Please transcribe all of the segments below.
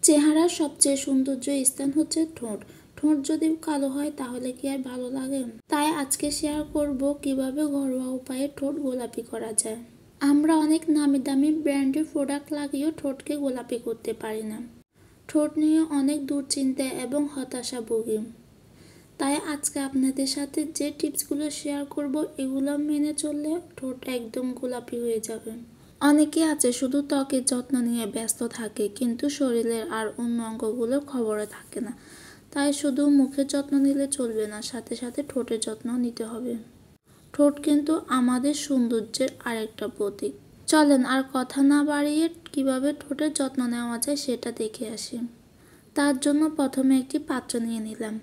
চেহারার সবচেয়ে সৌন্দর্য স্থান হচ্ছে ঠোঁট। ঠোঁট যদি কালো হয় তাহলে কি আর ভালো লাগে? তাই আজকে শেয়ার করব কিভাবে ঘরোয়া উপায়ে ঠোঁট গোলাপি করা যায়। আমরা অনেক নামি দামি ব্র্যান্ডের প্রোডাক্ট লাগিয়েও ঠোঁটকে গোলাপি করতে পারি না। ঠোঁট নিয়ে অনেক দুশ্চিন্তা এবং হতাশা ভুগি। তাই আজকে আপনাদের সাথে যে টিপসগুলো শেয়ার করব এগুলো মেনে চললে ঠোঁট একদম গোলাপি হয়ে যাবে। অনেকে আছে শুধু ত্বকের যত্ন নিয়ে ব্যস্ত থাকে কিন্তু শরীরের আর অন্য অঙ্গগুলোর খবরে থাকে না। তাই শুধু মুখের যত্ন নিলে চলবে না, সাথে সাথে ঠোঁটের যত্ন নিতে হবে। ঠোঁট কিন্তু আমাদের সৌন্দর্যের আরেকটা প্রতীক। চলেন আর কথা না বাড়িয়ে কিভাবে ঠোঁটের যত্ন নেওয়া যায় সেটা দেখে আসি। তার জন্য প্রথমে একটি পাত্র নিয়ে নিলাম।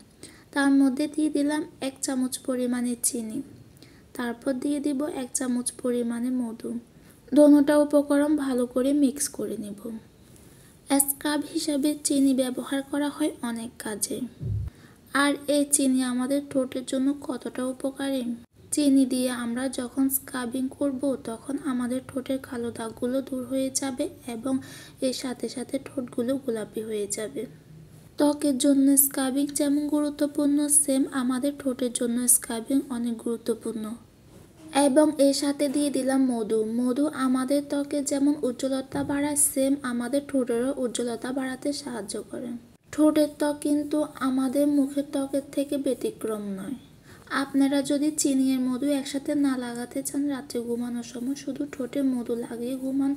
তার মধ্যে দিয়ে দিলাম 1 চামচ পরিমাণে চিনি। তারপর দিয়ে দিব 1 চামচ পরিমাণে মধু। দোনোটা উপকরণ ভালো করে মিক্স করে নেব। স্ক্রাব হিসাবে চিনি ব্যবহার করা হয় অনেক কাজে। আর এই চিনি আমাদের ঠোঁটের জন্য কতটা উপকারী। চিনি দিয়ে আমরা যখন স্ক্রাবিং করব তখন আমাদের ঠোঁটের কালো দাগগুলো দূর হয়ে যাবে এবং এর সাথে সাথে ঠোঁটগুলো গোলাপি হয়ে যাবে। ত্বকের জন্য স্ক্রাবিং যেমন গুরুত্বপূর্ণ, সেম আমাদের ঠোঁটের জন্য স্ক্রাবিং অনেক গুরুত্বপূর্ণ। এবং এর সাথে দিয়ে দিলাম মধু। মধু আমাদের ত্বকে যেমন উজ্জ্বলতা বাড়ায়, সেম আমাদের ঠোঁটেরও উজ্জ্বলতা বাড়াতে সাহায্য করে। ঠোঁটের ত্বক কিন্তু আমাদের মুখের ত্বকের থেকে ব্যতিক্রম নয়। আপনারা যদি চিনি আর মধু একসাথে না লাগাতে চান, রাত্রে ঘুমানোর সময় শুধু ঠোঁটে মধু লাগিয়ে ঘুমান,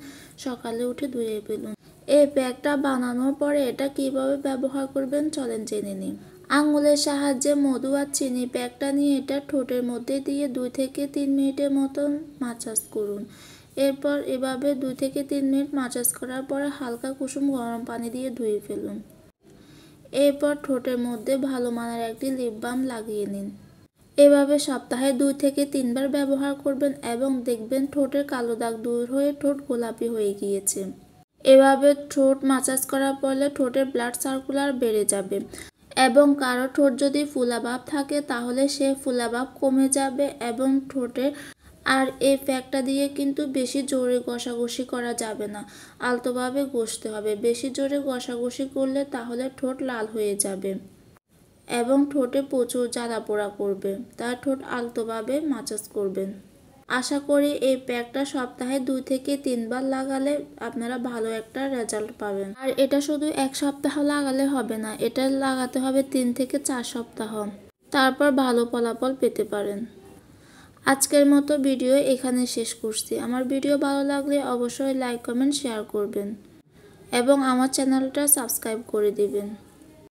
সকালে উঠে ধুয়ে ফেলুন। এই প্যাকটা বানানোর পরে এটা কিভাবে ব্যবহার করবেন চলেন জেনে নিন। আঙুলের সাহায্যে মধু আর চিনি প্যাকটা নিয়ে এটা ঠোঁটের মধ্যে দিয়ে 2 থেকে 3 মিনিটের মতন মাসাজ করুন। এরপর এভাবে 2 থেকে 3 মিনিট মাসাজ করার পরে হালকা কুসুম গরম পানি দিয়ে ধুয়ে ফেলুন। এরপর ঠোঁটের মধ্যে ভালো মানের একটি লিপ বাম লাগিয়ে নিন। এভাবে সপ্তাহে 2 থেকে 3 বার ব্যবহার করবেন এবং দেখবেন ঠোঁটের কালো দাগ দূর হয়ে ঠোঁট গোলাপি হয়ে গিয়েছে। এভাবে ঠোঁট মাসাজ করার ফলে ঠোঁটের ব্লাড সার্কুলার বেড়ে যাবে এবং কারো ঠোঁট যদি ফুলাভাব থাকে তাহলে সে ফুলাভাব কমে যাবে এবং ঠোঁটের আর এই প্যাকটা দিয়ে কিন্তু বেশি জোরে ঘষাঘষি করা যাবে না, আলতোভাবে ঘষতে হবে। বেশি জোরে ঘষাঘষি করলে তাহলে ঠোঁট লাল হয়ে যাবে এবং ঠোঁটে প্রচুর জ্বালা পোড়া করবে। তাই ঠোঁট আলতোভাবে মাসাজ করবেন। আশা করি এই প্যাকটা সপ্তাহে 2 থেকে 3 বার লাগালে আপনারা ভালো একটা রেজাল্ট পাবেন। আর এটা শুধু 1 সপ্তাহ লাগালে হবে না, এটা লাগাতে হবে 3 থেকে 4 সপ্তাহ, তারপর ভালো ফলাফল পেতে পারেন। আজকের মতো ভিডিও এখানে শেষ করছি। আমার ভিডিও ভালো লাগলে অবশ্যই লাইক, কমেন্ট, শেয়ার করবেন এবং আমার চ্যানেলটা সাবস্ক্রাইব করে দিবেন।